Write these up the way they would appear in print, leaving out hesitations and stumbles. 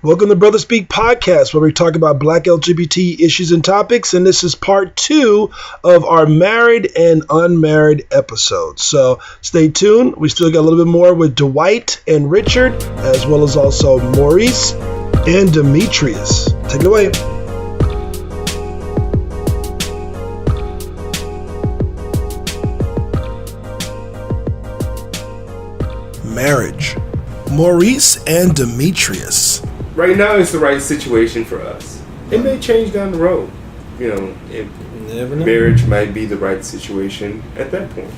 Welcome to Brothaspeak Podcast, where we talk about Black LGBT issues and topics, and this is part 2 of our married and unmarried episodes. So stay tuned. We still got a little bit more with Dwight and Richard, as well as also Maurice and Demetrius. Take it away. Marriage. Maurice and Demetrius. Right now, it's the right situation for us. It may change down the road. Never know. Marriage might be the right situation at that point.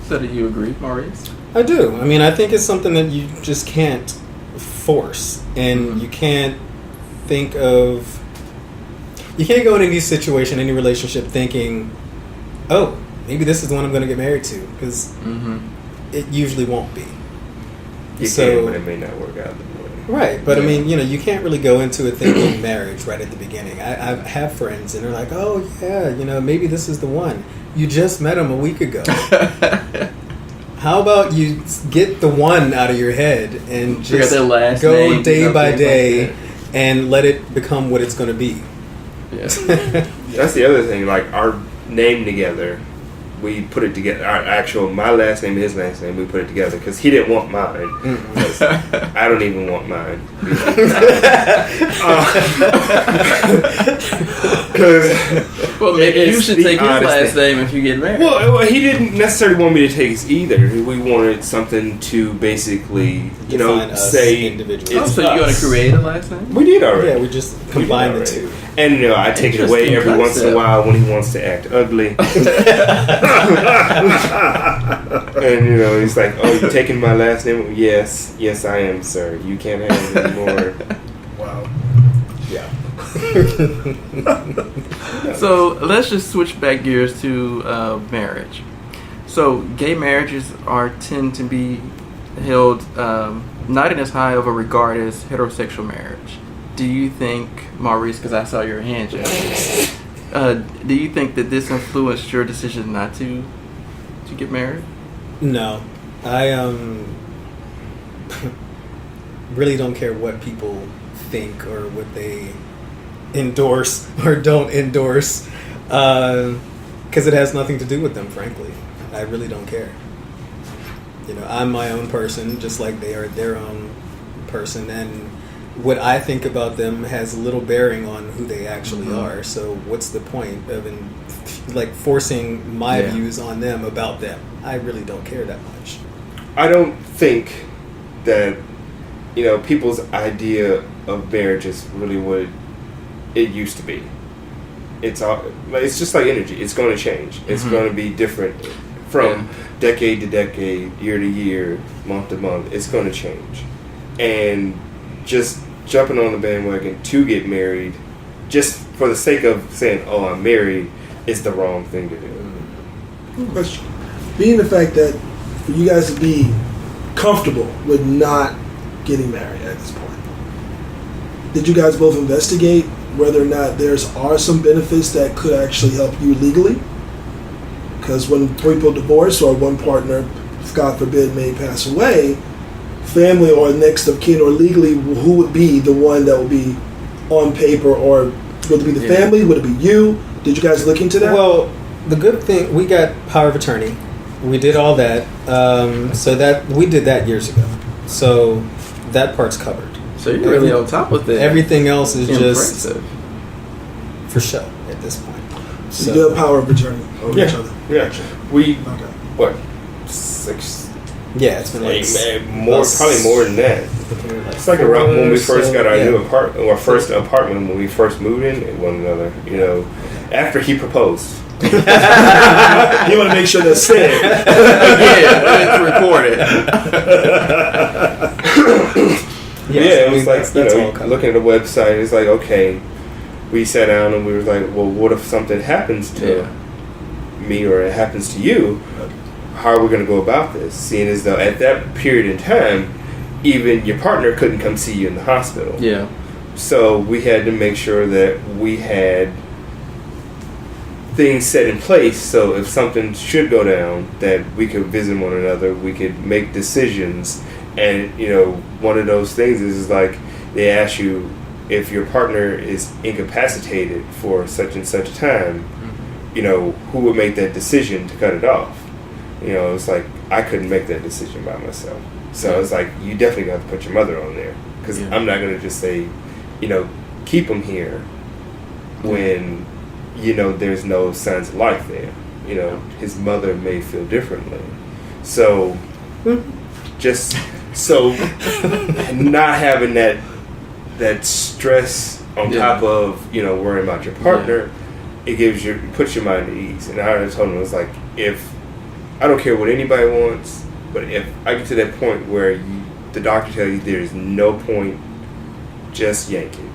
So do you agree, Maurice? I do. I mean, I think it's something that you just can't force, and you can't you can't go into any situation, any relationship, thinking, "Oh, maybe this is the one I'm going to get married to," because it usually won't be. You can, but it may not work out that way. Right, but I mean, you can't really go into it thinking marriage right at the beginning. I have friends, and they're like, "Oh yeah, maybe this is the one." You just met him a week ago. How about you get the one out of your head and just go day by day and let it become what it's going to be? Yeah. That's the other thing. Like our name together. We put it together. My last name and his last name, we put it together because he didn't want mine. I don't even want mine. Maybe you should take his last name if you get married. Well, he didn't necessarily want me to take his either. We wanted something to basically, say individuals. So you want to create a last name? We did already. Yeah, we just combined the two. And I take it away every once in a while when he wants to act ugly. And he's like, "Oh, you taking my last name?" Yes, I am, sir. You can't have it anymore. Wow. Yeah. So let's just switch back gears to marriage. So gay marriages tend to be held not in as high of a regard as heterosexual marriage. Do you think, Maurice, because I saw your hand, Jeff, do you think that this influenced your decision not to get married? No. I really don't care what people think or what they endorse or don't endorse, because it has nothing to do with them, frankly. I really don't care. I'm my own person, just like they are their own person, and what I think about them has little bearing on who they actually are. So what's the point of forcing my views on them about them? I really don't care that much. I don't think that people's idea of marriage is really what it used to be. It's just like energy. It's going to change. It's going to be different from decade to decade, year to year, month to month. It's going to change, and just jumping on the bandwagon to get married just for the sake of saying, "Oh, I'm married," is the wrong thing to do. Question. Being the fact that for you guys to be comfortable with not getting married at this point, did you guys both investigate whether or not there are some benefits that could actually help you legally? Because when people divorce or one partner, God forbid, may pass away, family or next of kin or legally, who would be the one that would be on paper, or would it be the family? Would it be you? Did you guys look into that? Well, the good thing, we got power of attorney. We did all that. So that we did that years ago. So that part's covered. So you're really on top of it. Everything else is impressive. Just for show at this point. So you do have power of attorney over each other. Yeah. We what 6. Yeah, it's been probably more than that. It's like around when we first got our new apartment, or first apartment when we first moved in with one another. After he proposed. You want to make sure that's said. It's recorded. It was like looking at the website. It's like, okay, we sat down and we were like, well, what if something happens to me or it happens to you? How are we going to go about this? Seeing as though at that period in time, even your partner couldn't come see you in the hospital. Yeah. So we had to make sure that we had things set in place so if something should go down, that we could visit one another, we could make decisions. And, one of those things is like, they ask you if your partner is incapacitated for such and such time, you know, who would make that decision to cut it off? You know, it's like, I couldn't make that decision by myself. So it's like, you definitely have to put your mother on there. Because I'm not going to just say, you know, keep him here when, you know, there's no signs of life there. You know, his mother may feel differently. So, just so not having that stress on top of, you know, worrying about your partner, it puts your mind at ease. And I told him, it was like, if I don't care what anybody wants, but if I get to that point where the doctor tells you there's no point, just yank it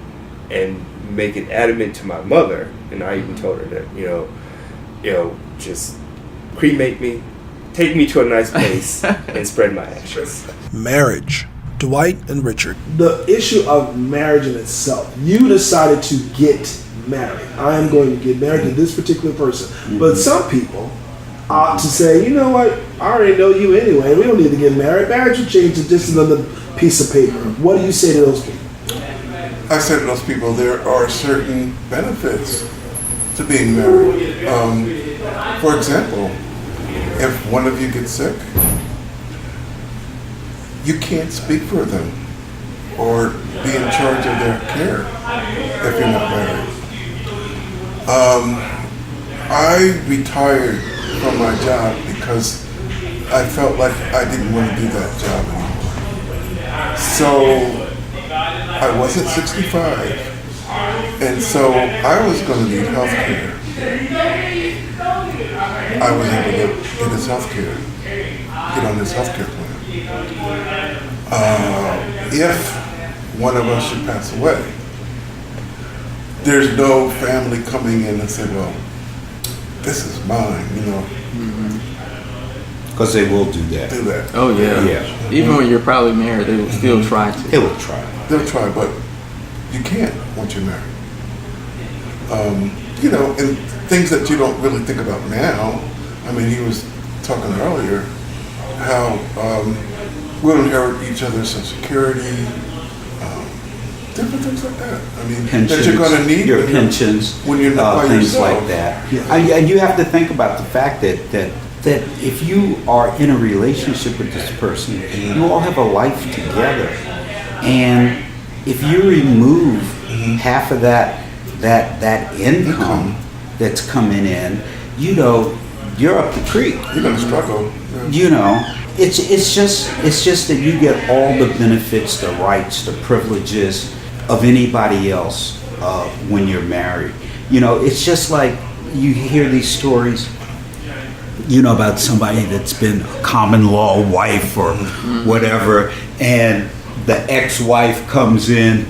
and make it adamant to my mother. And I even told her that, you know, just cremate me, take me to a nice place, and spread my ashes. Marriage. Dwight and Richard. The issue of marriage in itself. You decided to get married. I am going to get married to this particular person. Mm-hmm. But some people opt to say, you know what, I already know you anyway. We don't need to get married. Marriage will change to just another piece of paper. What do you say to those people? I say to those people, there are certain benefits to being married. For example, if one of you gets sick, you can't speak for them or be in charge of their care if you're not married. I retired from my job because I felt like I didn't want to do that job anymore. So I wasn't 65, and so I was going to need health care. I was able to get his health care, get on his health care plan. If one of us should pass away, there's no family coming in and say, well, this is mine, you know. Because they will do that. Do that. Oh, yeah. Even when you're probably married, they will still try to. They will try. They'll try, but you can't once you're married. You know, and things that you don't really think about now. I mean, he was talking earlier how we'll inherit each other's Social Security, different things like that. I mean, pensions, that you're going to need your pensions, when you're not by things yourself. like that. Yeah. And you have to think about the fact that if you are in a relationship with this person, you all have a life together, and if you remove half of that income that's coming in, you know, you're up the creek. You're going to struggle. Yeah. You know, it's just that you get all the benefits, the rights, the privileges of anybody else when you're married. You know, it's just like you hear these stories, you know, about somebody that's been a common law wife or whatever, and the ex-wife comes in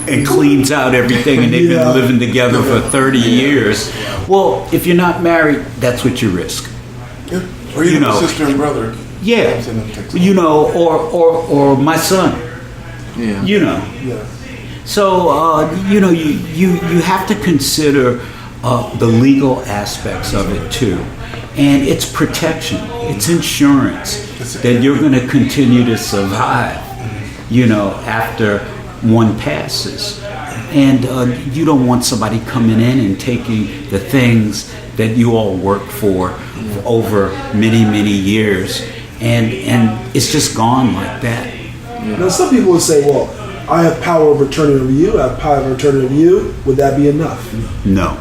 and cleans out everything, and they've been living together for 30 years. Well, if you're not married, that's what you risk. Yeah. Or you know, sister and brother. Yeah. You know, or my son. Yeah. You know. Yeah. So you know, you have to consider the legal aspects of it too, and it's protection, it's insurance that you're going to continue to survive. You know, after one passes, and you don't want somebody coming in and taking the things that you all work for over many years, and it's just gone like that. Now, some people would say, well, I have power of attorney over you, I have power of attorney over you. Would that be enough? No,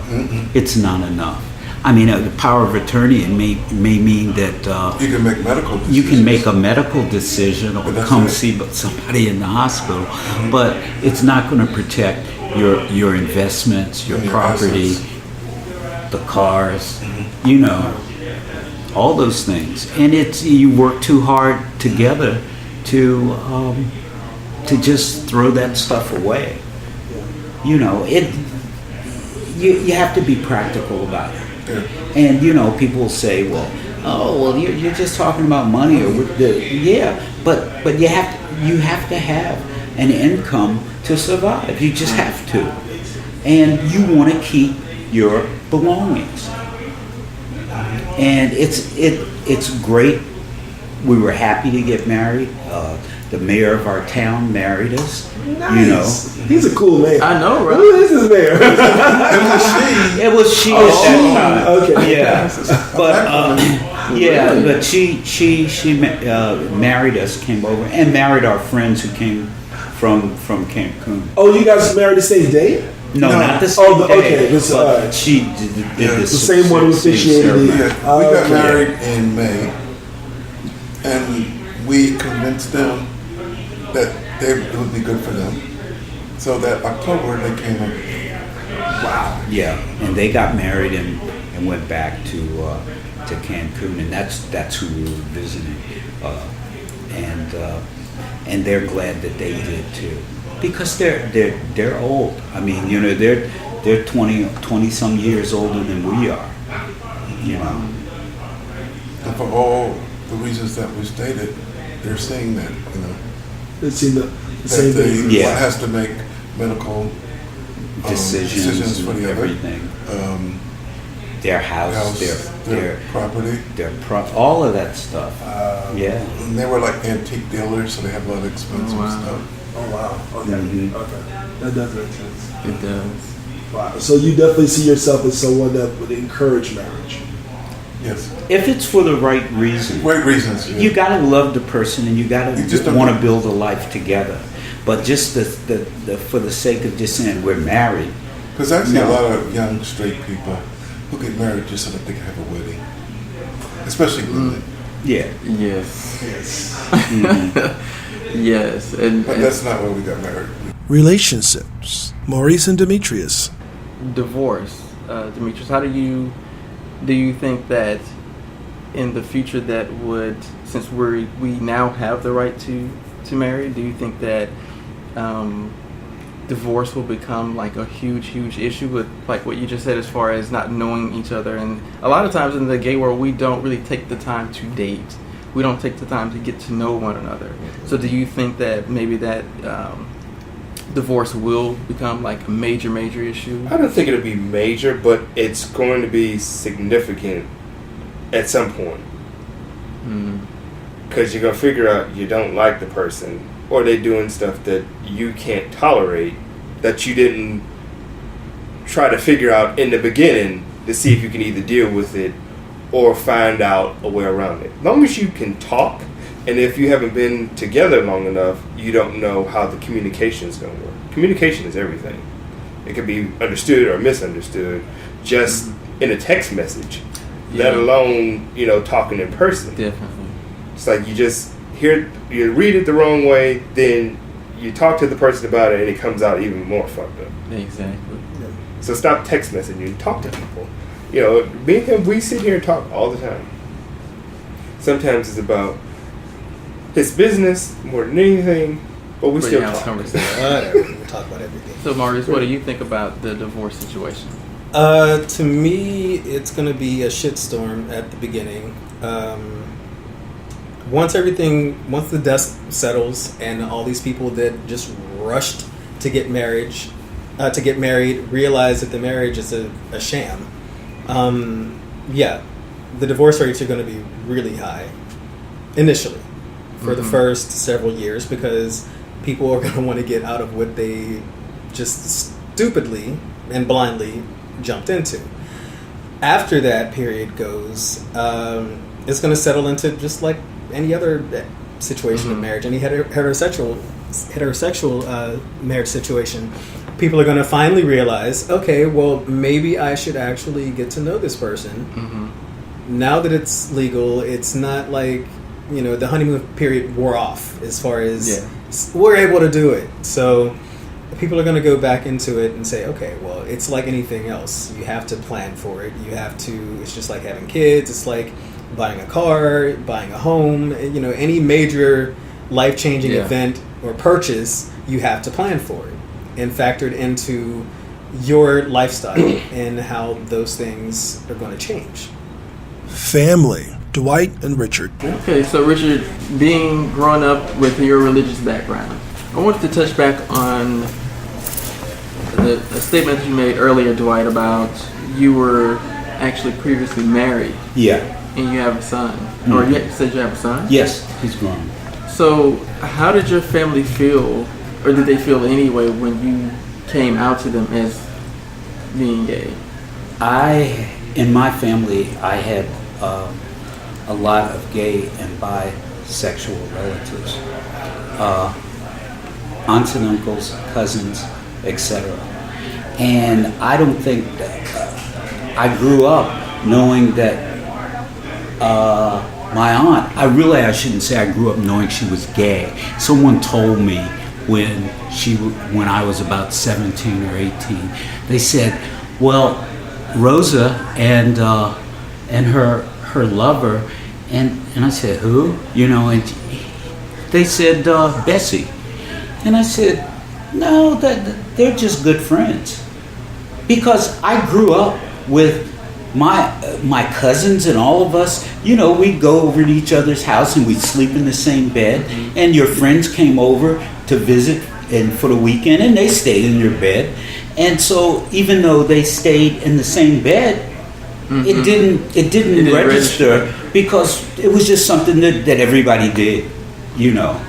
it's not enough. I mean, the power of attorney may mean that you can make medical decisions. You can make a medical decision or come see somebody in the hospital, but it's not going to protect your investments, your property, the cars, you know, all those things. And you work too hard together to just throw that stuff away. You know, you have to be practical about it. Yeah. And you know, people will say, well, you're just talking about money, or but you have to have an income to survive. You just have to, and you want to keep your belongings. And it's great we were happy to get married. The mayor of our town married us. Nice. You know, He's a cool man. I know, right? Who is this mayor? it was she Oh, at that time. okay. Yeah, but she married us, came over, and married our friends who came from Cancun. Oh, you guys married the same day? No, not the same day. Okay, this, but she did the same one who officiated it. Yeah, we got married in May, and we convinced them that it would be good for them. So that October they came in. Wow. Yeah, and they got married and went back to Cancun, and that's who we were visiting, and they're glad that they did too, because they're old. I mean, you know, they're 20 some years older than we are. You know. And for all the reasons that we stated, they're saying that, you know. It's in the that same they, thing. Yeah. one has to make medical decisions for the other. everything. Their house, their property. all of that stuff. Yeah. And they were like antique dealers, so they have a lot of expensive stuff. Oh wow. Okay. Mhm. Okay. That does make sense. It does. Wow. So you definitely see yourself as someone that would encourage marriage. Yes. If it's for the right reason. Great reasons. Yeah. You gotta love the person, and you gotta You just don't- want to build a life together. But just the for the sake of just saying we're married. Because I see a No. lot of young straight people who get married just so that they can have a wedding, especially women. Yeah. Yes. Yes. Yes. And But that's not why we got married. Relationships. Maurice and Demetrius. divorce. Demetrius, how do you think that in the future that would, since we now have the right to marry, do you think that divorce will become like a huge issue with like what you just said as far as not knowing each other? And a lot of times in the gay world, we don't really take the time to date. We don't take the time to get to know one another. So do you think that maybe that divorce will become like a major issue? I don't think it'll be major, but it's going to be significant at some point. Because you're going to figure out you don't like the person, or they're doing stuff that you can't tolerate, that you didn't try to figure out in the beginning to see if you can either deal with it or find out a way around it. As long as you can talk, and if you haven't been together long enough, you don't know how the communication is going to work. Communication is everything. It can be understood or misunderstood just in a text message, let alone, talking in person. Definitely. It's like you read it the wrong way, then you talk to the person about it, and it comes out even more fucked up. Exactly. So stop text messaging and talk to people. Me and him, we sit here and talk all the time. Sometimes it's about his business more than anything, but we still talk. Whatever. We'll talk about everything. So Maurice, what do you think about the divorce situation? To me, it's going to be a shitstorm at the beginning. Once the dust settles, and all these people that just rushed to get married realize that the marriage is a sham. The divorce rates are going to be really high initially for the first several years, because people are going to want to get out of what they just stupidly and blindly jumped into. After that period goes, it's going to settle into just like any other situation of marriage, any heterosexual marriage situation. People are going to finally realize, okay, well, maybe I should actually get to know this person. Now that it's legal, it's not like, the honeymoon period wore off as far as we're able to do it. So people are going to go back into it and say, okay, well, it's like anything else. You have to plan for it. It's just like having kids. It's like buying a car, buying a home, any major life-changing event or purchase, you have to plan for it and factor it into your lifestyle and how those things are going to change. Family. Dwight and Richard. Okay, so Richard, growing up with your religious background, I wanted to touch back on the statement you made earlier, Dwight, about you were actually previously married. Yeah. and you have a son. Or you said you have a son? Yes, he's grown. So, how did your family feel, or did they feel anyway, when you came out to them as being gay? In my family, I had a lot of gay and bisexual relatives, aunts and uncles, cousins, etc. And I don't think that I grew up knowing that my aunt, I shouldn't say I grew up knowing she was gay. Someone told me when I was about 17 or 18, they said, well, Rosa and her lover, and I said, who? You know, and they said Bessie, and I said, no, they're just good friends, because I grew up with my cousins and all of us. You know, we'd go over to each other's house and we'd sleep in the same bed, and your friends came over to visit and for the weekend, and they stayed in your bed. And so even though they stayed in the same bed, it didn't register, because it was just something that everybody did, you know.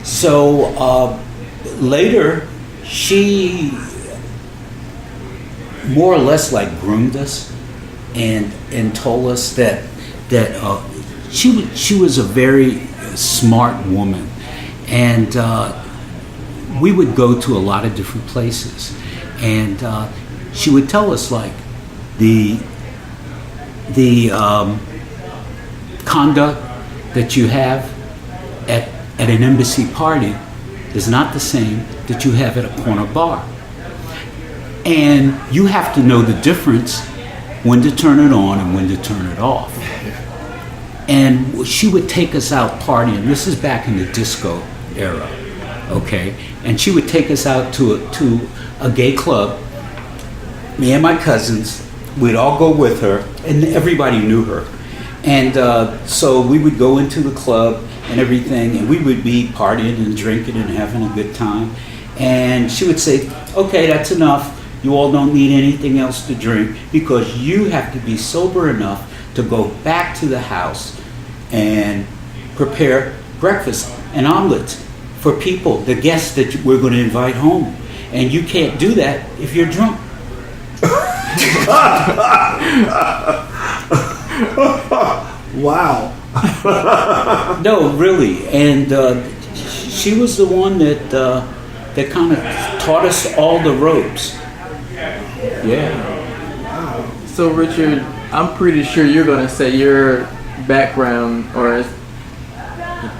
So later, she more or less like groomed us and told us that she was a very smart woman, and we would go to a lot of different places. And she would tell us, like, the conduct that you have at an embassy party is not the same that you have at a corner bar. And you have to know the difference when to turn it on and when to turn it off. And she would take us out partying. This is back in the disco era, okay? And she would take us out to a gay club. Me and my cousins, we'd all go with her, and everybody knew her. And so we would go into the club and everything, and we would be partying and drinking and having a good time. And she would say, okay, that's enough. You all don't need anything else to drink, because you have to be sober enough to go back to the house and prepare breakfast and omelets for people, the guests that we're going to invite home. And you can't do that if you're drunk. Wow. No, really. And she was the one that kind of taught us all the ropes. Yeah. So, Richard, I'm pretty sure you're going to say your background or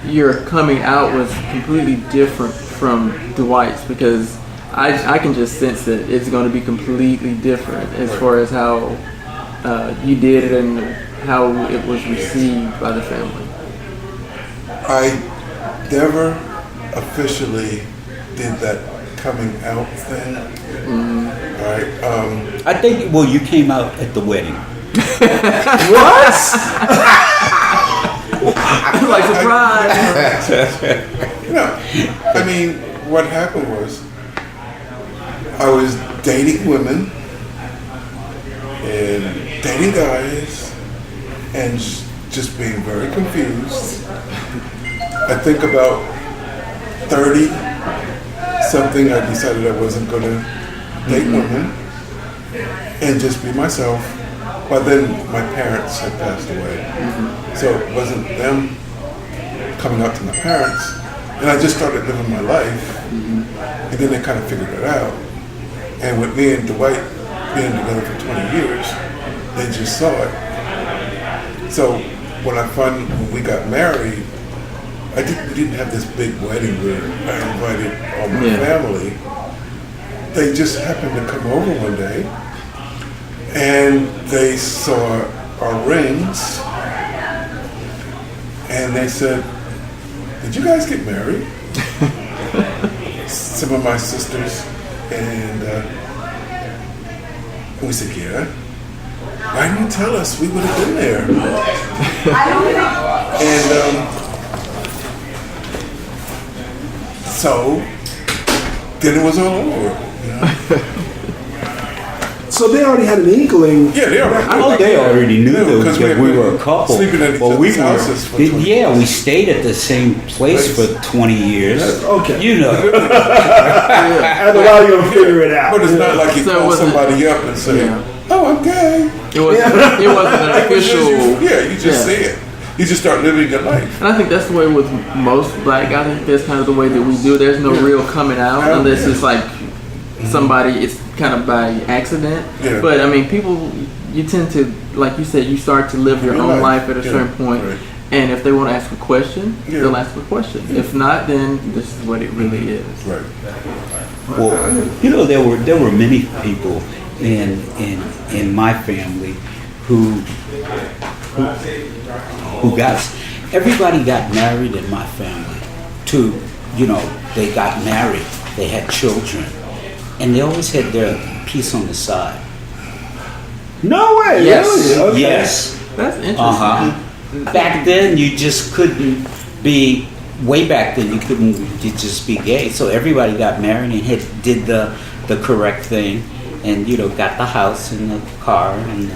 your coming out was completely different from Dwight's, because I can just sense that it's going to be completely different as far as how you did it and how it was received by the family. I never officially did that coming out thing. All right. I think, well, you came out at the wedding. What? Like, surprise! I mean, what happened was, I was dating women and dating guys and just being very confused. I think about 30 something, I decided I wasn't going to date women and just be myself. By then, my parents had passed away, so it wasn't them coming out to my parents. And I just started living my life, and then they kind of figured it out. And with me and Dwight being together for 20 years, they just saw it. So when we got married, we didn't have this big wedding where I invited all my family. They just happened to come over one day, and they saw our rings, and they said, "Did you guys get married?" Some of my sisters, and we said, "Yeah." "Why didn't you tell us? We would have been there." And so then it was all over, you know. So they already had an inkling. Yeah, they already. Oh, they already knew Yeah, that, because that we were a couple. sleeping at each Well, we other's were, houses for 20 yeah, we stayed at the same place for 20 years. Okay. You know. And allow you to figure it out. But it's not like you So it call wasn't- somebody up and say, Yeah. "Oh, I'm gay." It wasn't an It was just official. you just say it. You just start living your life. And I think that's the way with most black guys. I think that's kind of the way that we do. There's no real coming out Yeah. unless it's like somebody. It's kind of by accident. Yeah. But I mean, people. You tend to, like you said, you start to live your Your own life. life at a Yeah. certain point. Right. And if they want to ask a question, Yeah. they'll ask a question. If not, then this is what it really is. Right. Well, you know, there were many people in my family who got, everybody got married in my family. They got married, they had children, and they always had their piece on the side. No way. Yes. Really? Okay. Yes. That's interesting. Uh-huh. Back then, you just couldn't be. Way back then, you couldn't just be gay. So everybody got married and did the correct thing, and got the house and the car and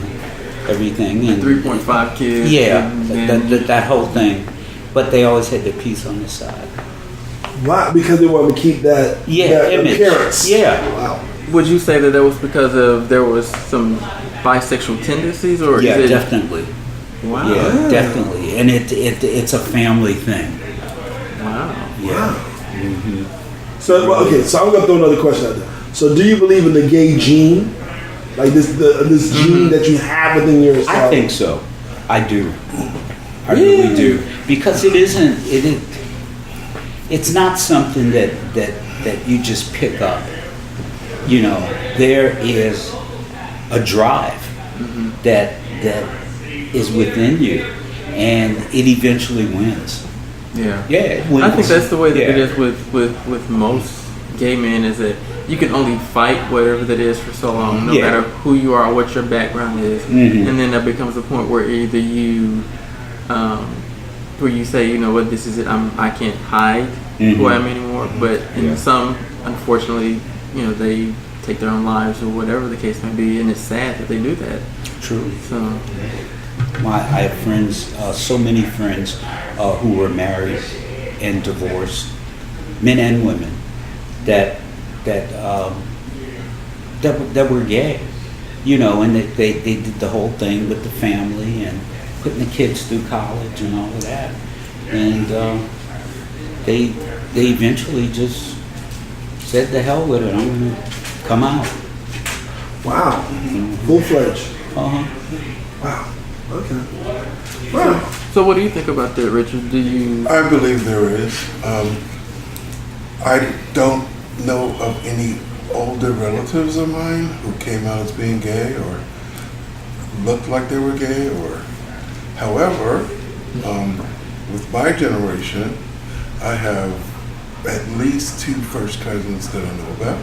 everything. And 3.5 kids. yeah, and that whole thing. But they always had the piece on the side. Why? Because they wanted to keep that, that image. appearance. Yeah. Wow. Would you say that was because of there was some bisexual tendencies, or Yeah, is it? definitely. Wow. Yeah, definitely. And it's a family thing. Wow. Yeah. So okay, so I'm gonna throw another question out there. So do you believe in the gay gene, like this gene that you have within yourself? I think so. I do. I really do. Because it's not something that you just pick up. There is a drive that is within you, and it eventually wins. Yeah. Yeah, it wins. I think that's the way that it Yeah. is with most gay men, is that you can only fight whatever that is for so long, no Yeah. matter who you are, what your background is, Mhm. and then there becomes a point where either you, where you say, you know what, this is it. I can't hide who I am anymore. But in some, unfortunately, they take their own lives or whatever the case may be, and it's sad that they do that. True. So I have friends, so many friends, who were married and divorced, men and women, that were gay, and they did the whole thing with the family and putting the kids through college and all of that, and they eventually just said, "The hell with it, I'm gonna come out." Wow. Full-fledged. Uh-huh. Wow. Okay. Wow. So what do you think about that, Richard? Do you? I believe there is. I don't know of any older relatives of mine who came out as being gay or looked like they were gay, or however, with my generation, I have at least 2 first cousins that I know about.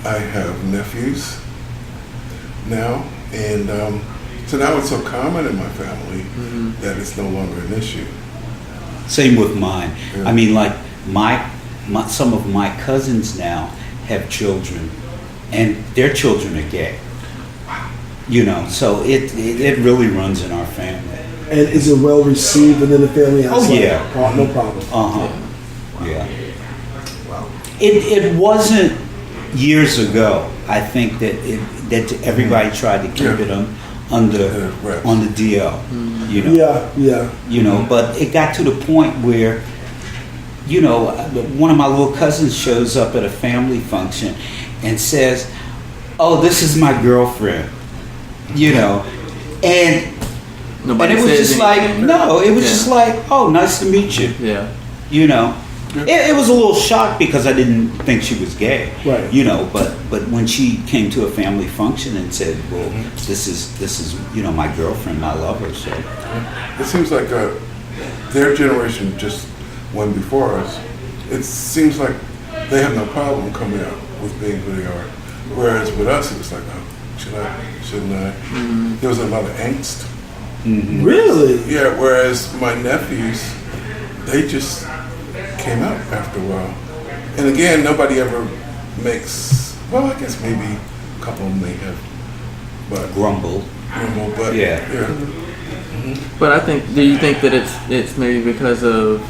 I have nephews now, and so now it's so common in my family that it's no longer an issue. Same with mine. Yeah. I mean, like some of my cousins now have children, and their children are gay. So it really runs in our family. And is it well received within the family? yeah. No problem. Yeah. It wasn't years ago. I think that everybody tried to keep it on the DL. Yeah. But it got to the point where, one of my little cousins shows up at a family function and says, "Oh, this is my girlfriend," and Nobody it was says just anything. it was just like, "Oh, nice to meet you." Yeah. It was a little shock because I didn't think she was gay. Right. But when she came to a family function and said, "Well, this is my girlfriend, my lover," so It seems like their generation, just one before us, it seems like they have no problem coming out with being who they are. Whereas with us, it was like, oh, should I, shouldn't I? There was a lot of angst. Really? Yeah, whereas my nephews, they just came out after a while. And again, nobody ever makes, well, I guess maybe A couple may have, but Grumbled. but Yeah. But I think, do you think that it's maybe because of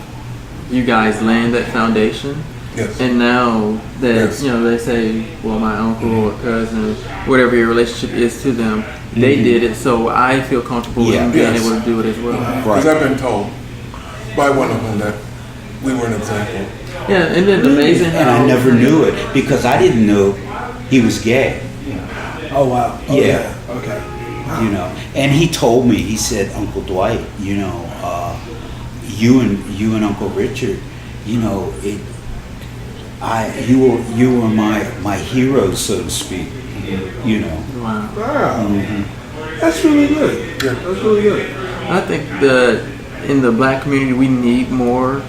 you guys laying that foundation? Yes. And now that, Yes. they say, well, my uncle or cousin, whatever your relationship is to them, they did it, so I feel comfortable in being Yes. able to do it as well. Because I've been told by one of them that we were an example. Yeah, and then amazing And how... I never knew it because I didn't know he was gay. Oh wow. Oh, Yeah. Okay. And he told me, he said, Uncle Dwight, you and Uncle Richard, you were my hero, so to speak. Wow. Wow. That's really good. Yeah. That's really good. I think that in the black community, we need more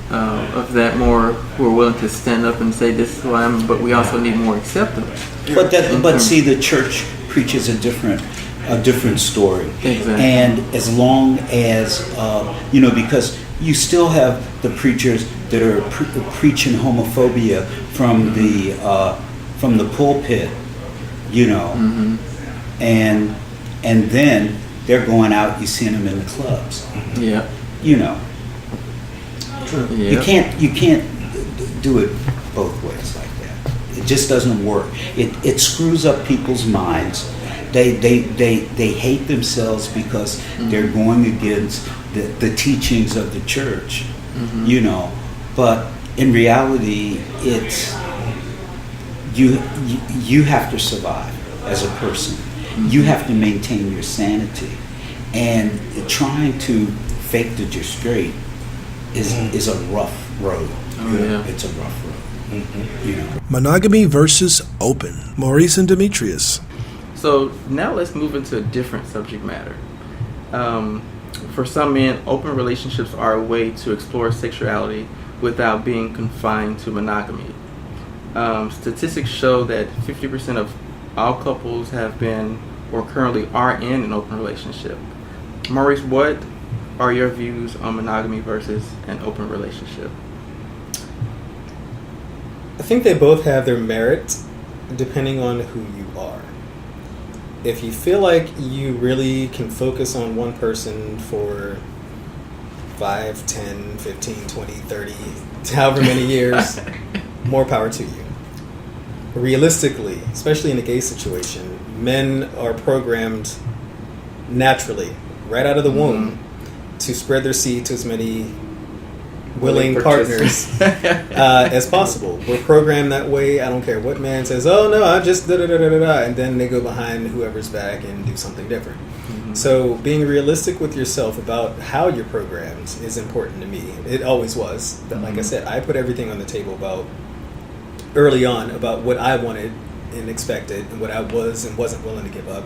of that, more who are willing to stand up and say, this is who I am, but we also need more acceptance. But see, the church preaches a different story. Exactly. And as long as because you still have the preachers that are preaching homophobia from the pulpit, and then they're going out. You see them in the clubs. Yeah. You can't do it both ways like that. It just doesn't work. It screws up people's minds. They hate themselves because they're going against the teachings of the church. But in reality, it's you have to survive as a person. You have to maintain your sanity, and trying to fake that you're straight is a rough road. Oh, yeah. It's a rough road. Monogamy versus open. Maurice and Demetrius. So now let's move into a different subject matter. For some men, open relationships are a way to explore sexuality without being confined to monogamy. Statistics show that 50% of all couples have been or currently are in an open relationship. Maurice, what are your views on monogamy versus an open relationship? I think they both have their merit depending on who you are. If you feel like you really can focus on one person for 5, 10, 15, 20, 30, however many years, more power to you. Realistically, especially in a gay situation, men are programmed naturally, right out of the womb, to spread their seed to as many willing partners as possible. We're programmed that way. I don't care what man says, oh no, I just da-da-da-da-da-da, and then they go behind whoever's back and do something different. So being realistic with yourself about how you're programmed is important to me. It always was. But like I said, I put everything on the table about early on about what I wanted and expected and what I was and wasn't willing to give up.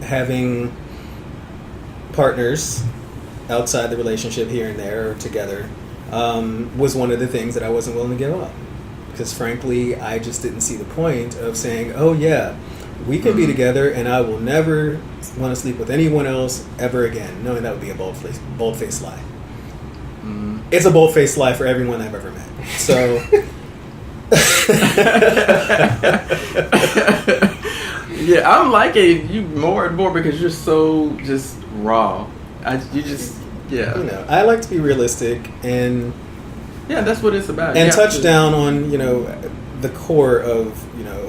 Having partners outside the relationship here and there or together was one of the things that I wasn't willing to give up. Because frankly, I just didn't see the point of saying, oh yeah, we can be together and I will never want to sleep with anyone else ever again, knowing that would be a bold-faced lie. It's a bold-faced lie for everyone I've ever met. So... Yeah, I'm liking you more and more because you're so just raw. I like to be realistic and that's what it's about. And touch down on the core of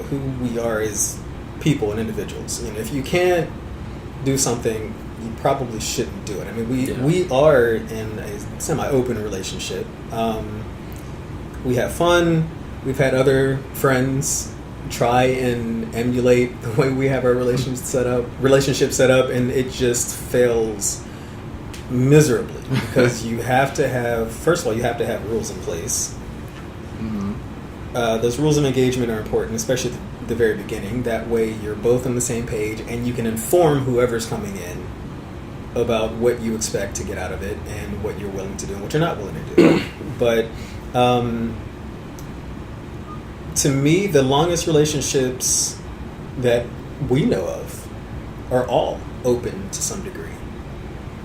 who we are as people and individuals. If you can't do something, you probably shouldn't do it. I mean, we are in a semi-open relationship. We have fun. We've had other friends try and emulate the way we have our relationship set up, and it just fails miserably because you have to have, first of all, you have to have rules in place. Those rules of engagement are important, especially at the very beginning. That way you're both on the same page and you can inform whoever's coming in about what you expect to get out of it and what you're willing to do and what you're not willing to do. But to me, the longest relationships that we know of are all open to some degree.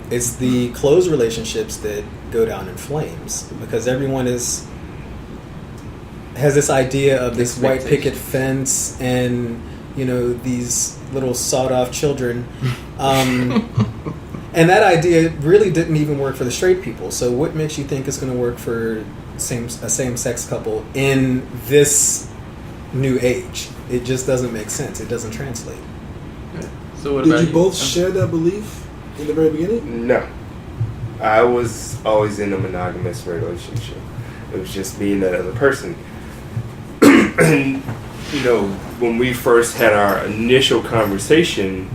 It's the closed relationships that go down in flames because everyone is has this idea of this white picket Expectations. fence and, you know, these little sawed-off children. And that idea really didn't even work for the straight people. So what makes you think it's going to work for a same-sex couple in this new age? It just doesn't make sense. It doesn't translate. So what Did about you both share that belief in the very beginning? No. I was always in a monogamous relationship. It was just me and that other person. And, you know, when we first had our initial conversation,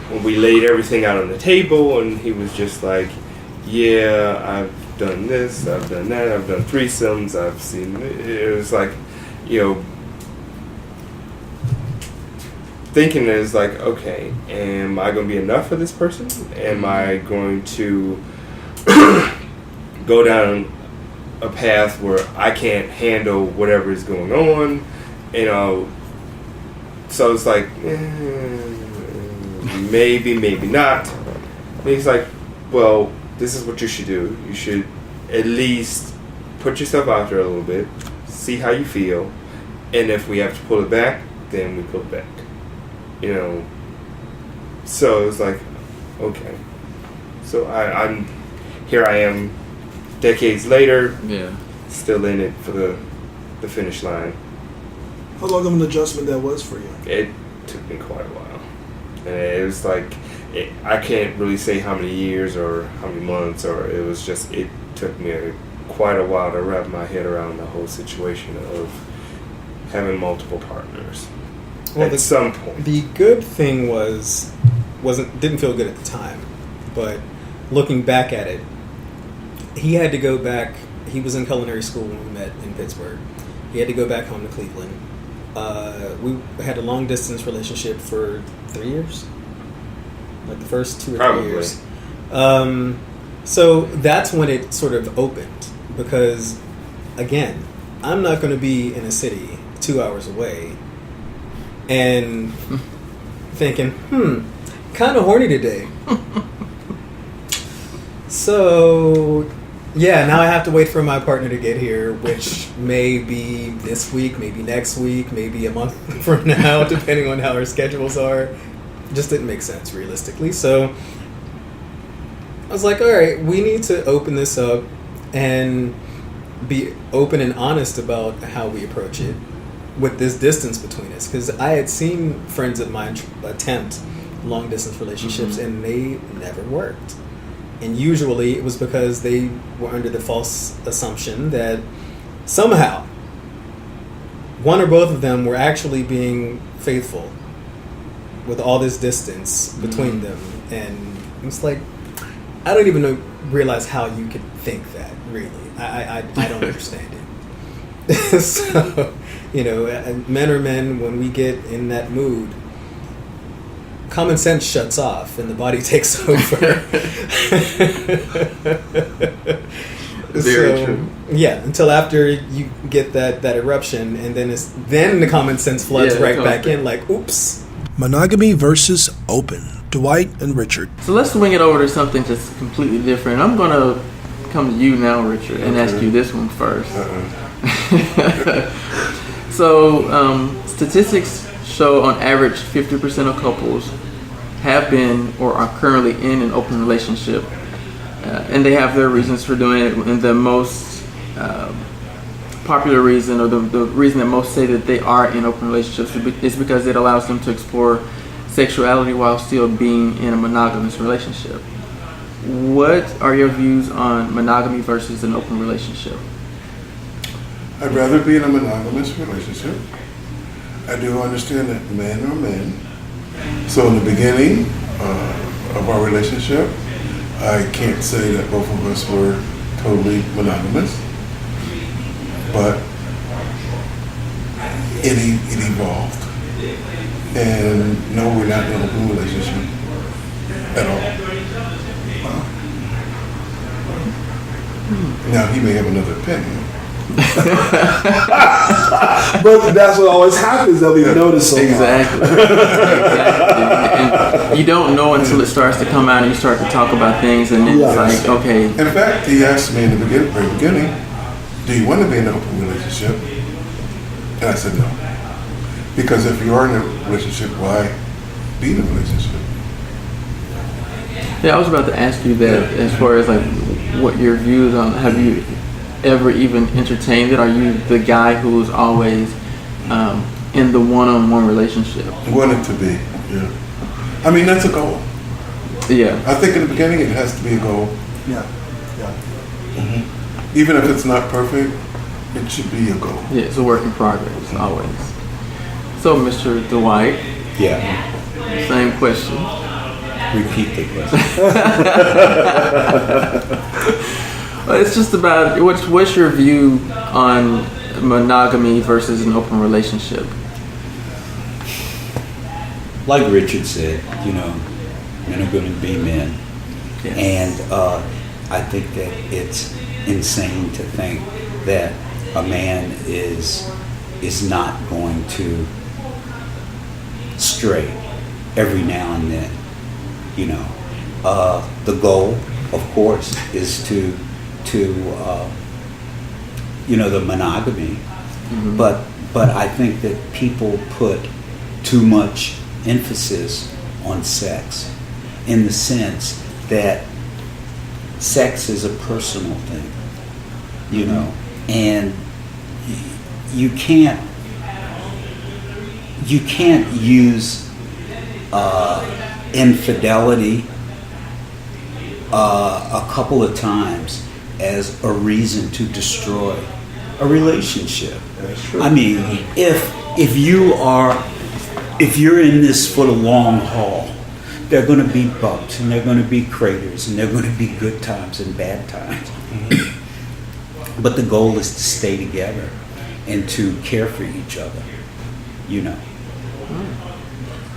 when we laid everything out on the table, and he was just like, yeah, I've done this, I've done that, I've done threesomes, I've seen... It was like, you know... Thinking is like, okay, am I going to be enough for this person? Am I going to go down a path where I can't handle whatever is going on? You know, so it's like, maybe, maybe not. And he's like, well, this is what you should do. You should at least put yourself out there a little bit, see how you feel, and if we have to pull it back, then we pull it back. You know, so it's like, okay. So I'm here. I am, decades later. Yeah. Still in it for the finish line. How long of an adjustment that was for you? It took me quite a while, and it was like, I can't really say how many years or how many months, or it was just, it took me quite a while to wrap my head around the whole situation of having multiple partners. Well, At some point. The good thing didn't feel good at the time, but looking back at it, he had to go back. He was in culinary school when we met in Pittsburgh. He had to go back home to Cleveland. We had a long distance relationship for 3 years, like the first 2 or 3 Probably. years. So that's when it sort of opened, because again, I'm not going to be in a city 2 hours away and thinking, kind of horny today. So, yeah, now I have to wait for my partner to get here, which may be this week, maybe next week, maybe a month from now, depending on how our schedules are. It just didn't make sense, realistically. So, I was like, all right, we need to open this up and be open and honest about how we approach it with this distance between us. Because I had seen friends of mine attempt long-distance relationships, and they never worked. And usually it was because they were under the false assumption that somehow one or both of them were actually being faithful with all this distance between them. And it's like, I don't even realize how you could think that, really. I don't understand it. So, you know, men are men. When we get in that mood, common sense shuts off and the body takes over. Very true. Yeah, until after you get that eruption, and then the common sense floods right back in, like, oops. Monogamy versus open. Dwight and Richard. So let's swing it over to something just completely different. I'm going to come to you now, Richard, and ask you this one first. So statistics show on average 50% of couples have been or are currently in an open relationship. And they have their reasons for doing it. And the most popular reason, or the reason that most say that they are in open relationships, is because it allows them to explore sexuality while still being in a monogamous relationship. What are your views on monogamy versus an open relationship? I'd rather be in a monogamous relationship. I do understand that men are men. So in the beginning of our relationship, I can't say that both of us were totally monogamous, but it evolved. And no, we're not in an open relationship at all. Now, he may have another opinion. But that's what always happens that we've noticed so far. Exactly. And you don't know until it starts to come out and you start to talk about things, and it's like, okay. In fact, he asked me in the very beginning, do you want to be in an open relationship? And I said no. Because if you are in a relationship, why be in a relationship? Yeah, I was about to ask you that as far as like what your views on, have you ever even entertained it? Are you the guy who's always in the one-on-one relationship? Want it to be, yeah. I mean, that's a goal. Yeah. I think in the beginning it has to be a goal. Yeah. Even if it's not perfect, it should be a goal. Yeah, it's a work in progress, always. So, Mr. Dwight, Yeah. same question. Repeat the question. It's just about what's your view on monogamy versus an open relationship? Like Richard said, men are going to be men. Yes. And I think that it's insane to think that a man is not going to stray every now and then. The goal, of course, is to the monogamy. Mm-hmm. But I think that people put too much emphasis on sex, in the sense that sex is a personal thing, and you can't use infidelity a couple of times as a reason to destroy a relationship. That's true. I mean, if you're in this for the long haul, there are going to be bumps, and there are going to be craters, and there are going to be good times and bad times. But the goal is to stay together and to care for each other.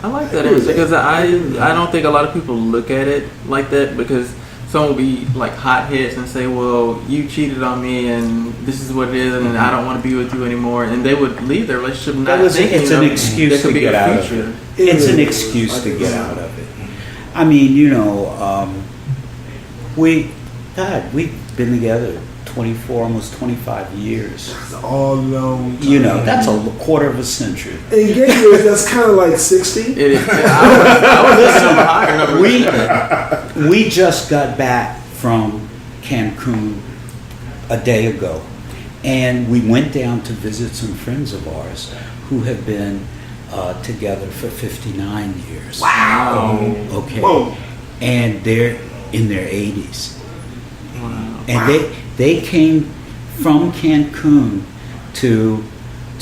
I like that answer because I don't think a lot of people look at it like that, because someone will be like hotheads and say, well, you cheated on me and this is what it is, and I don't want to be with you anymore, and they would leave their relationship not thinking it's an excuse to get out of it. It's an excuse to get out of it. I mean, we've been together 24, almost 25 years. It's all long time. That's a quarter of a century. In gay years, that's kind of like 60. It is. I was thinking higher number. We just got back from Cancun a day ago, and we went down to visit some friends of ours who have been together for 59 years. Wow. Okay. Whoa. And they're in their 80s. Wow. And they came from Cancun to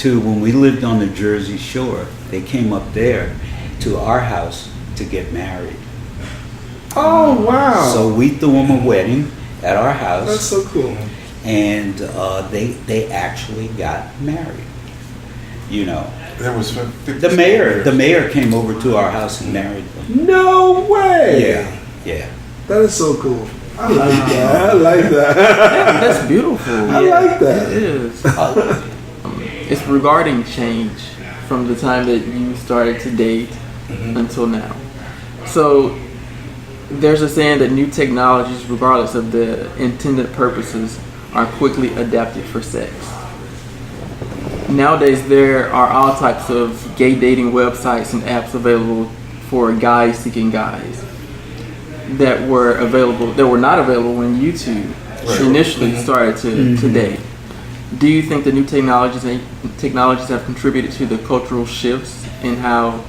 when we lived on the Jersey Shore. They came up there to our house to get married. Oh, wow. So we threw them a wedding at our house. That's so cool. And they actually got married. There was 50 The mayor came over to our house and married them. No way. Yeah. That is so cool. I like that. That's beautiful. I like that. It is. It's regarding change from the time that you started to date until now. So there's a saying that new technologies, regardless of the intended purposes, are quickly adapted for sex. Nowadays, there are all types of gay dating websites and apps available for guys seeking guys that were not available when you two initially started to date. Do you think the new technologies have contributed to the cultural shifts in how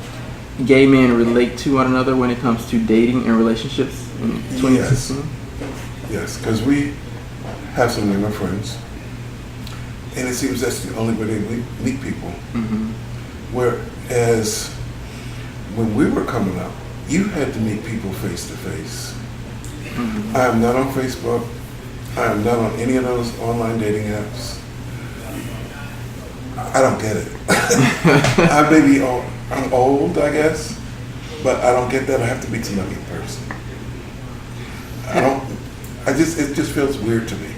gay men relate to one another when it comes to dating and relationships in 2016? Yes, because we have some younger friends, and it seems that's the only way they meet people. Whereas when we were coming up, you had to meet people face to face. I am not on Facebook. I am not on any of those online dating apps. I don't get it. I'm old, I guess, but I don't get that. I have to meet somebody in person. It just feels weird to me.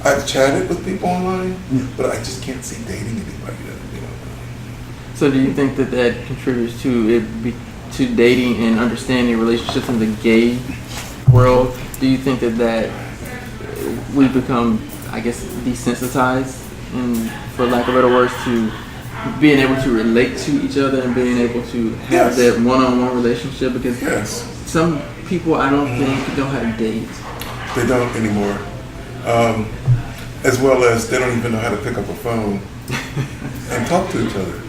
I've chatted with people online, but I just can't see dating anybody. So do you think that contributes to to dating and understanding relationships in the gay world? Do you think that we become, I guess, desensitized and for lack of better words, to being able to relate to each other and being able to have that one-on-one relationship, because some people I don't think know how to date. They don't anymore. As well as they don't even know how to pick up a phone and talk to each other.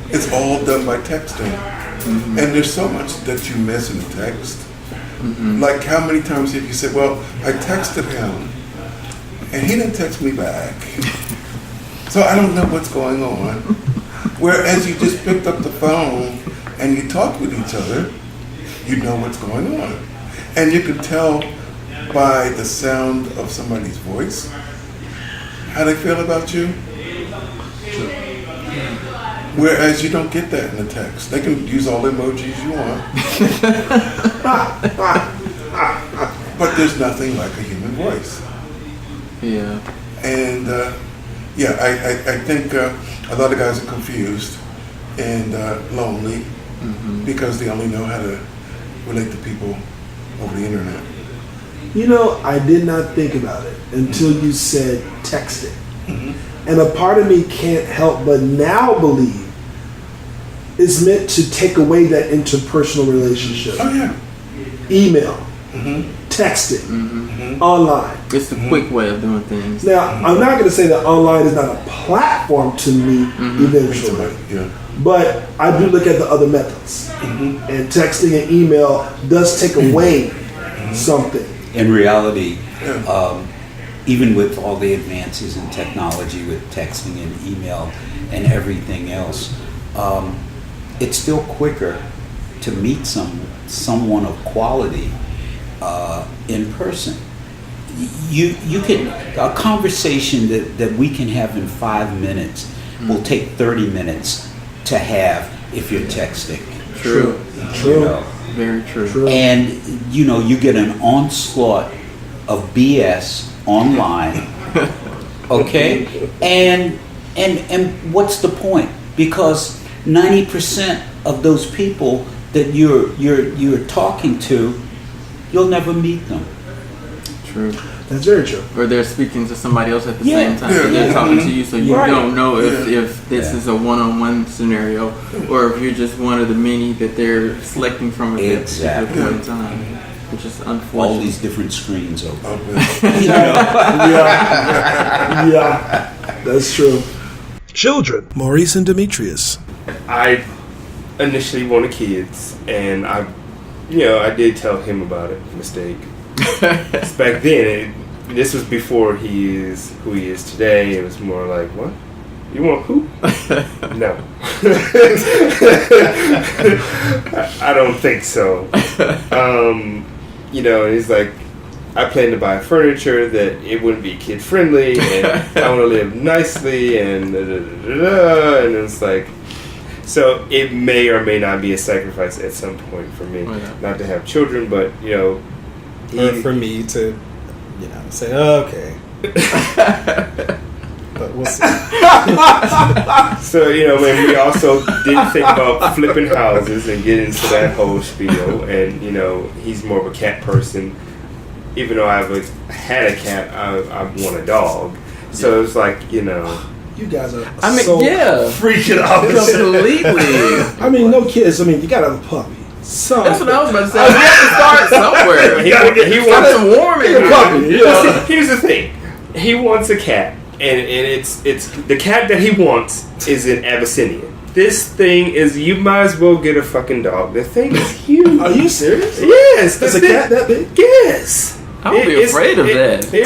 It's all done by texting. And there's so much that you miss in a text. Like, how many times have you said, well, I texted him and he didn't text me back. So I don't know what's going on. Whereas you just picked up the phone and you talked with each other, you know what's going on. And you can tell by the sound of somebody's voice how they feel about you. Whereas you don't get that in the text. They can use all the emojis you want. But there's nothing like a human voice. Yeah. And I think a lot of guys are confused and lonely because they only know how to relate to people over the internet. You know, I did not think about it until you said texting. And a part of me can't help but now believe it's meant to take away that interpersonal relationship. Oh, yeah. Email, texting, online. It's the quick way of doing things. Now, I'm not going to say that online is not a platform to meet eventually. Yeah. But I do look at the other methods. And texting and email does take away something. In reality, even with all the advances in technology with texting and email and everything else, it's still quicker to meet someone of quality in person. You can, a conversation that we can have in 5 minutes will take 30 minutes to have if you're texting. True. You know? Very true. And you get an onslaught of BS online. Okay? And what's the point? Because 90% of those people that you're talking to, you'll never meet them. True. That's very true. Or they're speaking to somebody else at the same time. So they're talking to you, so you don't know if this is a one-on-one scenario or if you're just one of the many that they're selecting from at that particular point in time, which is unfortunate. All these different screens open. Yeah, that's true. Children, Maurice and Demetrius. I initially wanted kids, and I did tell him about it. Mistake. Back then, this was before he is who he is today. It was more like, what? You want who? No. I don't think so. He's like, I plan to buy furniture that it wouldn't be kid friendly, and I want to live nicely, and and it's like, so it may or may not be a sacrifice at some point for me, not to have children, but or for me to, say, oh, okay. But we'll see. So, when we also did think about flipping houses and get into that whole spiel, and, he's more of a cat person. Even though I've had a cat, I want a dog. So it's like, You guys are freaking out. Completely. No kids. you gotta have a puppy. That's what I was about to say. We have to start somewhere. He wants some warming. Here's the thing. He wants a cat, and it's the cat that he wants is in Abyssinia. This thing is, you might as well get a fucking dog. The thing is huge. Are you serious? Yes. Is a cat that big? Yes. I would be afraid of that. That's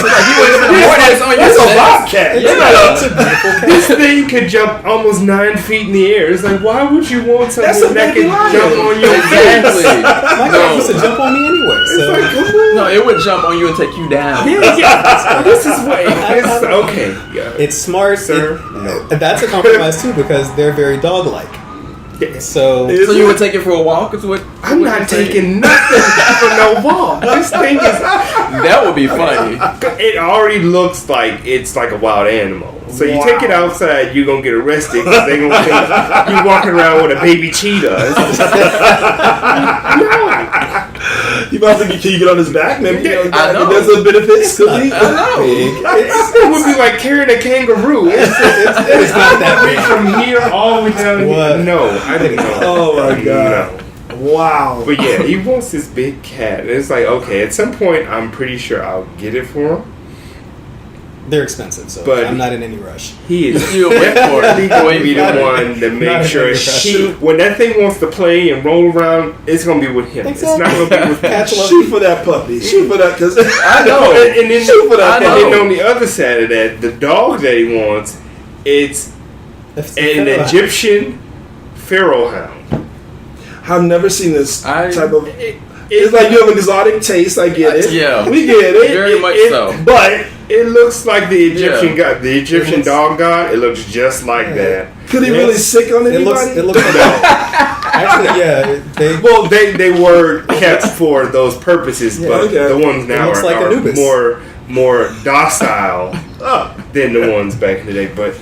a bobcat. This thing could jump almost 9 feet in the air. It's like, why would you want something that could jump on your Exactly. My cat used to jump on me anyway. So. No, it would jump on you and take you down. Yeah. This is way. Okay. It's smart, sir. No. That's a compromise too, because they're very dog-like. So you would take it for a walk? I'm not taking nothing for no walk. This thing is... That would be funny. It already looks like it's like a wild animal. So you take it outside, you're going to get arrested because they're going to think you're walking around with a baby cheetah. You about to can you get on his back? Maybe you know, I know. there's some benefits. Could be. I know. It would be like carrying a kangaroo. It's not that big. from here all the way down What? here. No, I didn't know. Oh my god! No. Wow. But yeah, he wants this big cat. And it's like, okay, at some point, I'm pretty sure I'll get it for him. They're expensive, so But- I'm not in any rush. He is You'll wait for it. definitely going to be the one to Not make sure in when that thing wants to play and roll around, it's going to be with him. It's not going to be with Catch love. Shoot for that puppy. Shoot for that because I know. And then, Shoot for that. and then on the other side of that, the dog that he wants, it's an Egyptian pharaoh hound. I've never seen this type of. It's It's like you have an exotic taste. I get it. Yeah. We get it. Very much so. But it looks like the Egyptian Yeah. god, the Egyptian dog god. It looks just like that. Could he really sick on It looks. anybody? It looks. Actually, yeah. Well, they were kept for those purposes, Yeah, but okay. the ones now looks like are Anubis. more docile than the ones back in the day. But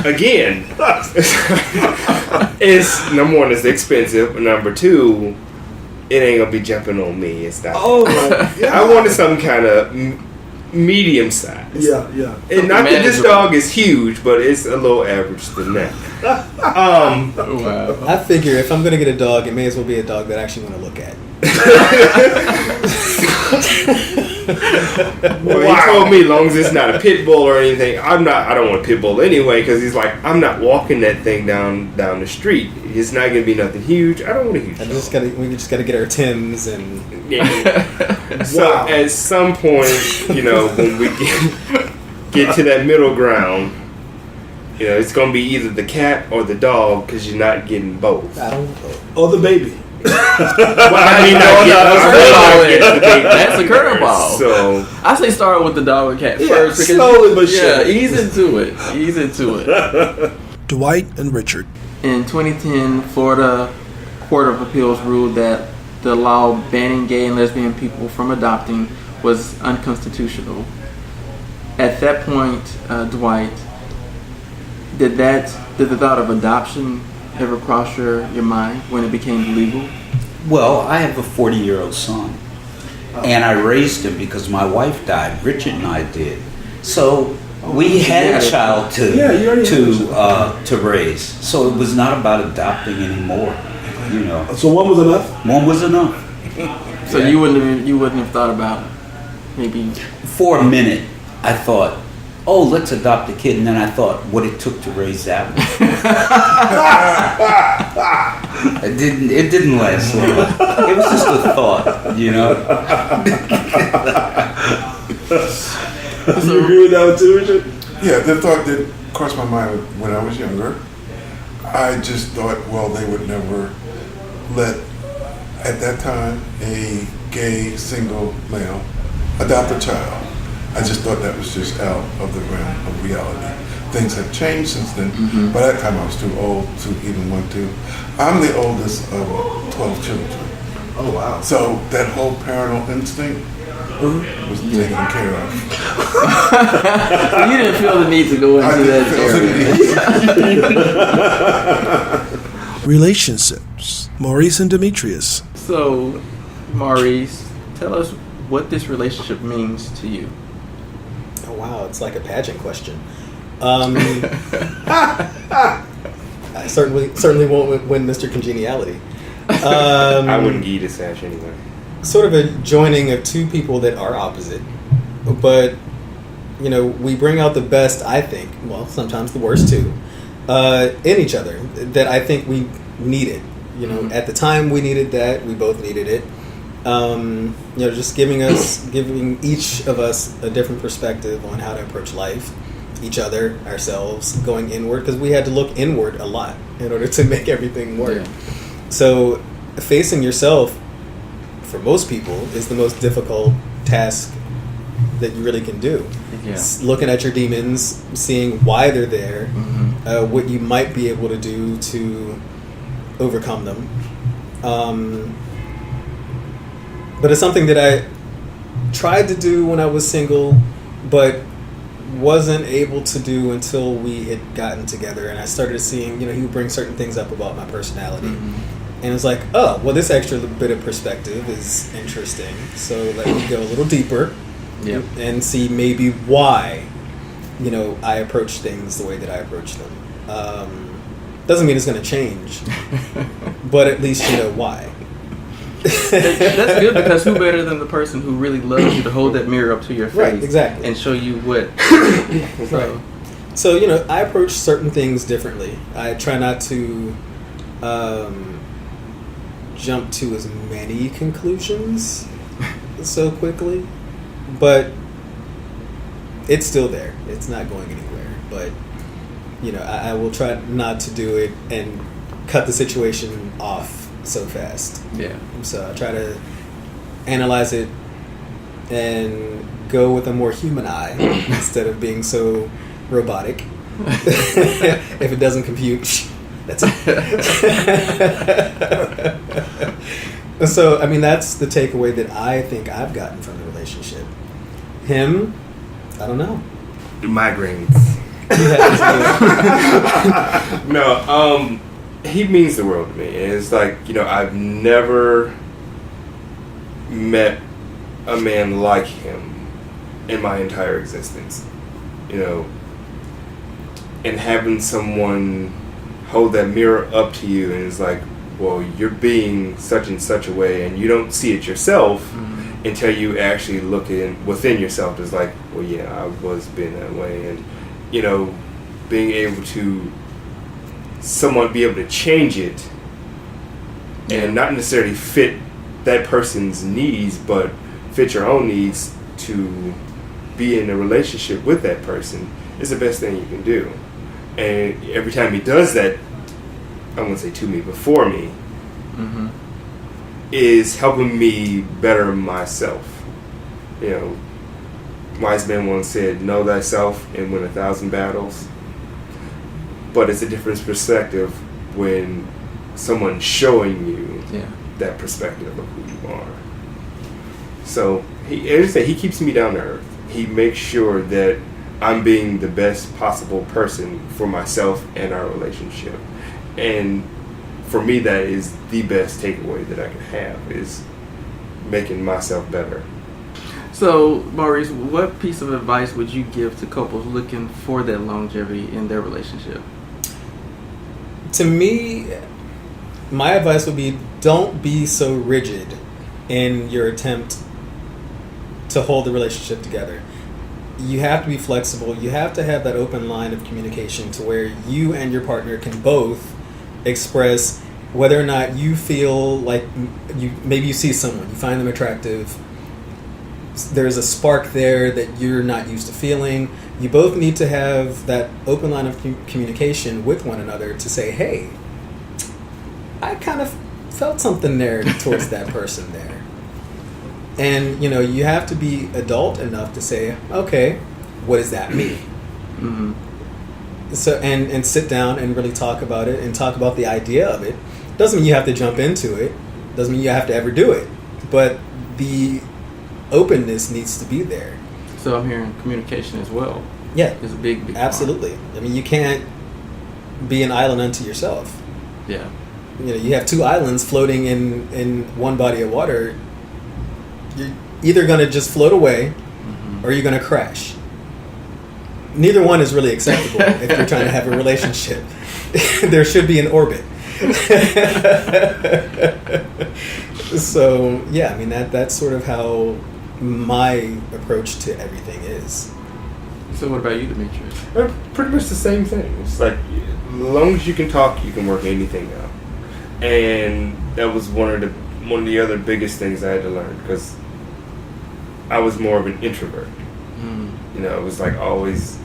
again, it's number one, it's expensive. Number two, it ain't gonna be jumping on me. It's not. Oh my god! I wanted some kind of medium size. Yeah, yeah. And not that this Manageable. dog is huge, but it's a little average than that. Wow. I figure if I'm gonna get a dog, it may as well be a dog that I actually want to look at. Well, he told me, as long as it's not a pit bull or anything, I don't want a pit bull anyway, because he's like, I'm not walking that thing down the street. It's not gonna be nothing huge. I don't want a huge. We dog. just gotta get our Tims and Yeah. So Wow. at some point, when we get to that middle ground, it's gonna be either the cat or the dog, because you're not getting both. I don't. Or the baby. Well, I mean, not getting the baby. That's a curveball. So I say start with the dog and cat Yeah, first. Because, slowly but yeah, surely. ease into it. Ease into it. Dwight and Richard. In 2010, Florida Court of Appeals ruled that the law banning gay and lesbian people from adopting was unconstitutional. At that point, Dwight, did the thought of adoption ever cross your mind when it became legal? Well, I have a 40-year-old son, and I raised him because my wife died. Richard and I did. So we had a child to raise. So it was not about adopting anymore. So one was enough. One was enough. So you wouldn't have thought about maybe. For a minute, I thought, oh, let's adopt a kid, and then I thought what it took to raise that one. It didn't last long. It was just a thought, You agree with that one too, Richard? Yeah, the thought that crossed my mind when I was younger. I just thought, well, they would never let, at that time, a gay single male adopt a child. I just thought that was just out of the realm of reality. Things have changed since then. By that time, I was too old to even want to. I'm the oldest of 12 children. Oh wow. So that whole parental instinct was taken care of. You didn't feel the need to go I into didn't that feel area. the need. Relationships. Maurice and Demetrius. So, Maurice, tell us what this relationship means to you. Oh wow, it's like a pageant question. I certainly won't win Mr. Congeniality. I wouldn't give you the sash anyway. Sort of a joining of two people that are opposite, but we bring out the best, I think, well, sometimes the worst too, in each other, that I think we needed. At the time we needed that, we both needed it. Just giving each of us a different perspective on how to approach life, each other, ourselves, going inward, because we had to look inward a lot in order to make everything work. Yeah. So facing yourself, for most people, is the most difficult task that you really can do. Yeah. Looking at your demons, seeing why they're there, what you might be able to do to overcome them. But it's something that I tried to do when I was single, but wasn't able to do until we had gotten together, and I started seeing, he would bring certain things up about my personality. And it's like, oh, well, this extra bit of perspective is interesting. So let me go a little deeper and see maybe why, I approach things the way that I approach them. Doesn't mean it's going to change, but at least you know why. That's good, because who better than the person who really loves you to hold that mirror up to your face, right, exactly, and show you what. Right. So I approach certain things differently. I try not to jump to as many conclusions so quickly, but it's still there. It's not going anywhere. But I will try not to do it and cut the situation off so fast. Yeah. So I try to analyze it and go with a more human eye instead of being so robotic. If it doesn't compute, that's it. So, that's the takeaway that I think I've gotten from the relationship. Him, I don't know. Migraines. No, he means the world to me. And it's like, I've never met a man like him in my entire existence. And having someone hold that mirror up to you and it's like, well, you're being such and such a way, and you don't see it yourself until you actually look within yourself. It's like, well, yeah, I was being that way. And, being able to somewhat be able to change it and not necessarily fit that person's needs, but fit your own needs to be in a relationship with that person is the best thing you can do. And every time he does that, I won't say to me, but for me, is helping me better myself. Wise man once said, know thyself and win 1,000 battles. But it's a different perspective when someone's showing you that perspective of who you are. So, as I say, he keeps me down to earth. He makes sure that I'm being the best possible person for myself and our relationship. And for me, that is the best takeaway that I can have, is making myself better. So, Maurice, what piece of advice would you give to couples looking for that longevity in their relationship? To me, my advice would be, don't be so rigid in your attempt to hold the relationship together. You have to be flexible. You have to have that open line of communication to where you and your partner can both express whether or not you feel like maybe you see someone, you find them attractive, there's a spark there that you're not used to feeling. You both need to have that open line of communication with one another to say, hey, I kind of felt something there towards that person there. And, you have to be adult enough to say, okay, what does that mean? Mm-hmm. So, and sit down and really talk about it and talk about the idea of it. Doesn't mean you have to jump into it. Doesn't mean you have to ever do it. But the openness needs to be there. So I'm hearing communication as well. Yeah. It's a big absolutely. Part. You can't be an island unto yourself. Yeah. You have two islands floating in one body of water. You're either going to just float away or you're going to crash. Neither one is really acceptable if you're trying to have a relationship. There should be an orbit. So, yeah, that's sort of how my approach to everything is. So what about you, Demetrius? Pretty much the same thing. It's like, as long as you can talk, you can work anything out. And that was one of the other biggest things I had to learn, because I was more of an introvert. It was like always,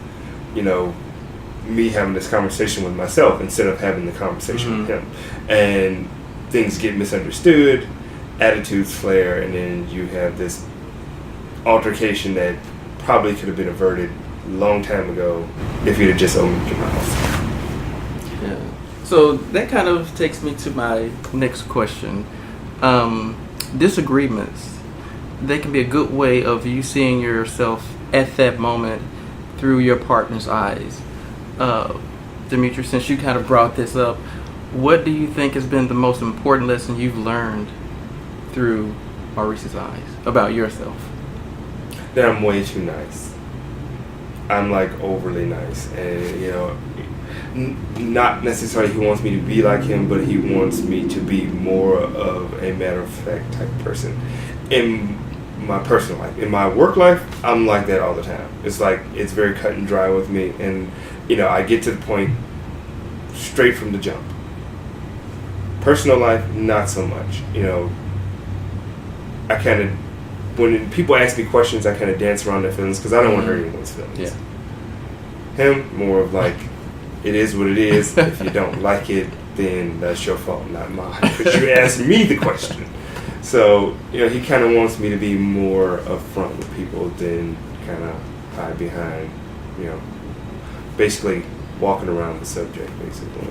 me having this conversation with myself instead of having the conversation with him. And things get misunderstood, attitudes flare, and then you have this altercation that probably could have been averted a long time ago if you'd have just opened your mouth. Yeah. So that kind of takes me to my next question. Disagreements, they can be a good way of you seeing yourself at that moment through your partner's eyes. Demetrius, since you kind of brought this up, what do you think has been the most important lesson you've learned through Maurice's eyes about yourself? That I'm way too nice. I'm like overly nice, and you know, not necessarily he wants me to be like him, but he wants me to be more of a matter of fact type person. In my personal life, in my work life, I'm like that all the time. It's like it's very cut and dry with me, and you know, I get to the point straight from the jump. Personal life, not so much. You know, I kind of, when people ask me questions, I kind of dance around their feelings because I don't want to hurt anyone's feelings. Yeah. Him, more of like, it is what it is. If you don't like it, then that's your fault, not mine. Because you asked me the question. So, you know, he kind of wants me to be more upfront with people than kind of hide behind, you know, basically walking around the subject, basically.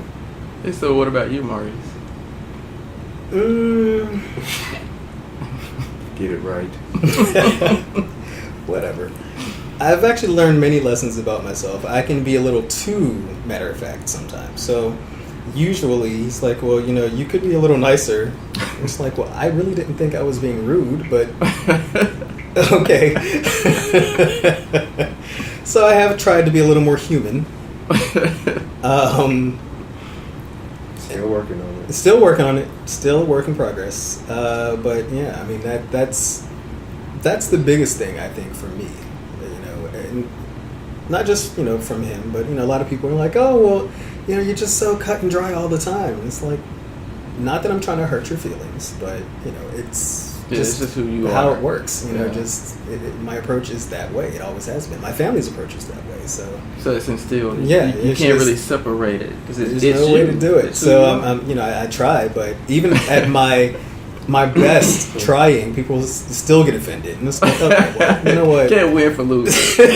Hey, so what about you, Maurice? Get it right. Whatever. I've actually learned many lessons about myself. I can be a little too matter of fact sometimes. So usually he's like, well, you know, you could be a little nicer. It's like, well, I really didn't think I was being rude, but okay. So I have tried to be a little more human. Still working on it. Still working on it. Still a work in progress. But yeah, I mean that's the biggest thing I think for me. You know, and not just, you know, from him, but you know, a lot of people are like, oh well, you know, you're just so cut and dry all the time. And it's like, not that I'm trying to hurt your feelings, but you know, it's just who you how are. it works. You know, Yeah. just my approach is that way. It always has been. My family's approach is that way. So it's instilled. Yeah, you it's can't just- really separate it because there's it's no you. way to do it. It's who So you are. I'm, you know, I try, but even at my best trying, people still get offended. And it's like, okay, well, you know what? Can't win for losing.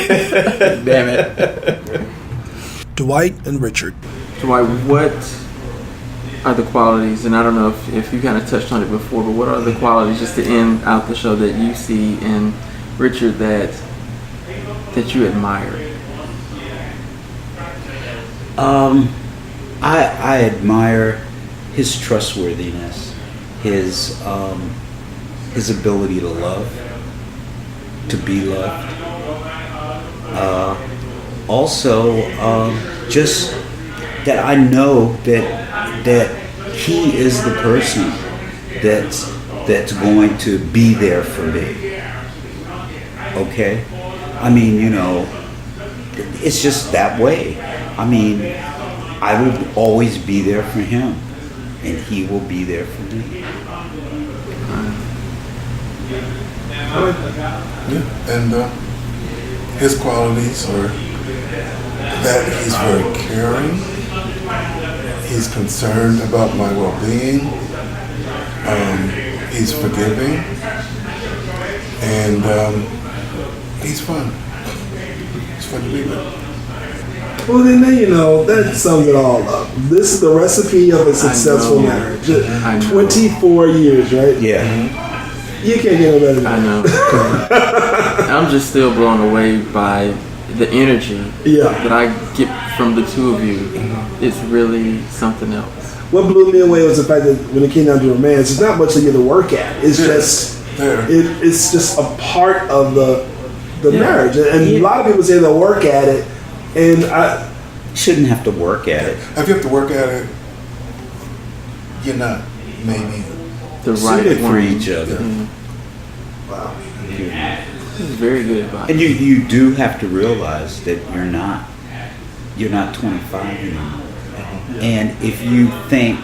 Damn it. Dwight and Richard. Dwight, what are the qualities, and I don't know if you kind of touched on it before, but what are the qualities, just to end out the show, that you see in Richard that you admire? I admire his trustworthiness, his ability to love, to be loved. Also, just that I know that he is the person that's going to be there for me. Okay? I mean, you know, it's just that way. I mean, I will always be there for him, and he will be there for me. Yeah, and his qualities are that he's very caring, he's concerned about my well-being, he's forgiving, and he's fun. He's fun to be with. Well, then you know, that sums it all up. This is the recipe of a successful marriage. I know. 24 years, right? Yeah. You can't get no better than I that. know. I'm just still blown away by the energy Yeah. that I get from the two of you. It's really something else. What blew me away was the fact that when it came down to romance, there's not much to get to work at. It's just it's just a part of the marriage. And a lot of people say they'll work at it, and I Shouldn't have to work at it. If you have to work at it, you're not maybe. The Suited right for one. each other. wow. This is very good advice. And you do have to realize that you're not 25 anymore. And if you think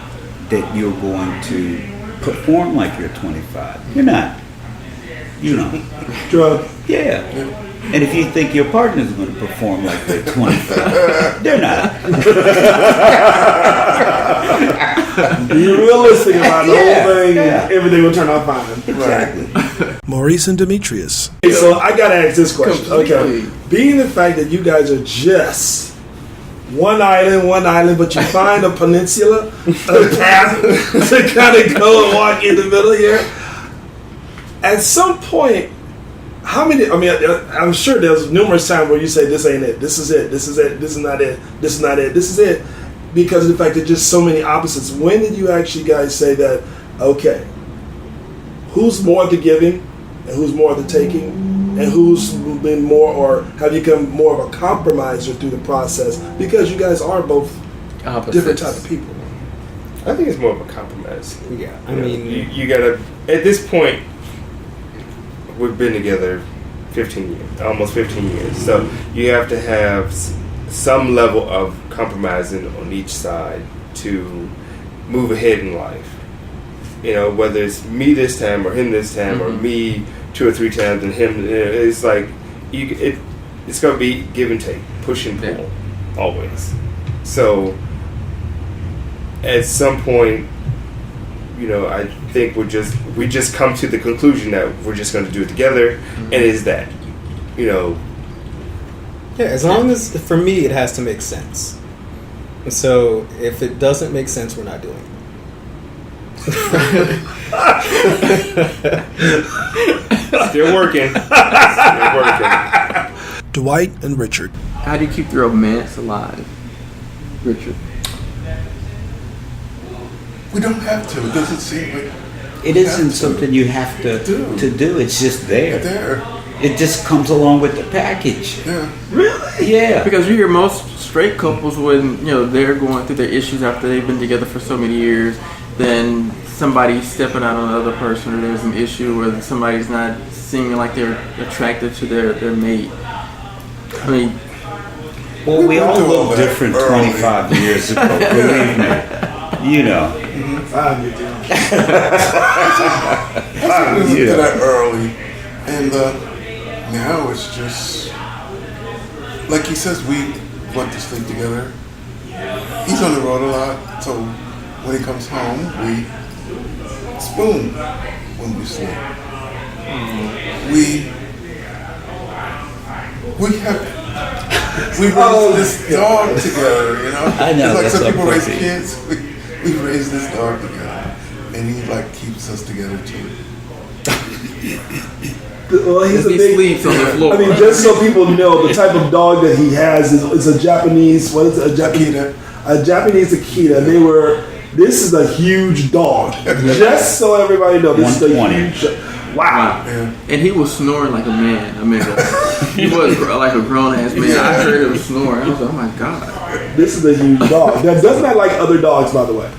that you're going to perform like you're 25, you're not. You know. Drug. Yeah. And if you think your partner's going to perform like they're 25, they're not. Be realistic about the Yeah, whole thing. yeah. Everything will turn out fine. Exactly. Maurice and Demetrius. So I gotta ask this question. Okay, Completely. being the fact that you guys are just one island, but you find a peninsula, a path to kind of go and walk in the middle here. At some point, how many? I mean, I'm sure there's numerous times where you say, "This ain't it. This is it. This is it. This is not it. This is not it. This is it." because of the fact that just so many opposites. When did you actually guys say that, okay, who's more of the giving and who's more of the taking, and who's been more, or have you become more of a compromiser through the process because you guys are both different type of people? I think it's more of a compromise. Yeah, I mean, you gotta. At this point, we've been together 15 years, almost 15 years. So you have to have some level of compromising on each side to move ahead in life. You know, whether it's me this time or him this time, or me 2 or 3 times and him. It's like it's gonna be give and take, push and pull, always. So at some point, you know, I think we just come to the conclusion that we're just going to do it together, and is that, you know. Yeah, as long as, for me, it has to make sense. So if it doesn't make sense, we're not doing it. Still working. Still working. Dwight and Richard. How do you keep the romance alive, Richard? We don't have to. It doesn't seem like It isn't something you have to do. It's just there. there. It just comes along with the package. Yeah. Really? Yeah. Because you hear most straight couples when, you know, they're going through their issues after they've been together for so many years, then somebody's stepping out on another person, or there's an issue where somebody's not seeming like they're attracted to their mate. I mean, Well, we all went through all look that different early. 25 years ago. Believe me. You know. We looked at that early, and now it's just like he says. We want to sleep together. He's on the road a lot, so when he comes home, we spoon when we sleep. We raised this dog together, you know. I know, It's like that's some so people raise crazy. kids. We raised this dog together, and he like keeps us together too. Well, he's a he big. sleeps on the floor. I mean, just so people know, the type of dog that he has is a Japanese. What is it? A Japanese Akita. A Japanese Akita. This is a huge dog. Just so everybody knows, this is a 120. huge. Wow. Yeah. and he was snoring like a man. I mean, he was like a grown ass man. I heard him snoring. I was like, oh my god. This is a huge dog. That does not like other dogs, by the way.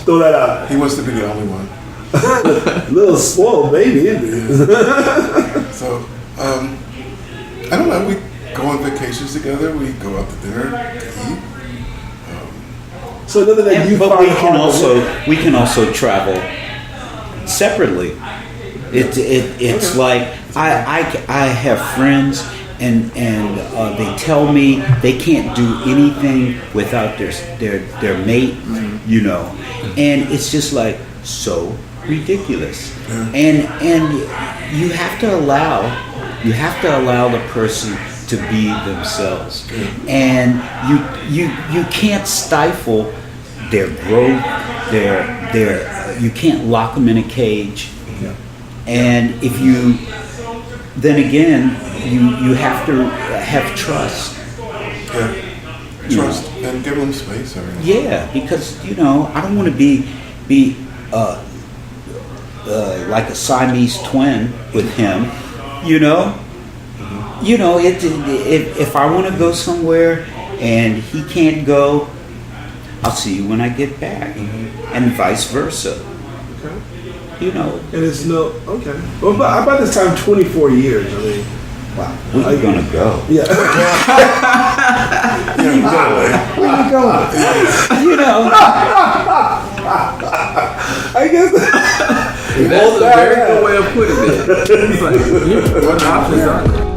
Throw that out. He wants to be the only one. Little spoiled baby, isn't it? So, I don't know. We go on vacations together. We go out to dinner to eat. So another thing you But find we can also travel separately. It's like I have friends and they tell me they can't do anything without their mate, you know, and it's just like so ridiculous. And you have to allow the person to be themselves, and you can't stifle their growth, you can't lock them in a cage. And if you, then again, you have to have trust. Yeah. Trust and give them space. Yeah, because you know I don't want to be like a Siamese twin with him. You know, if I want to go somewhere and he can't go, I'll see you when I get back, and vice versa. Okay. You know, And it's okay. Well, about this time, 24 years. I mean, wow. where you gonna go? Yeah. Where you going? You know, I guess. That's a very good way of putting it. It's like, what options are there?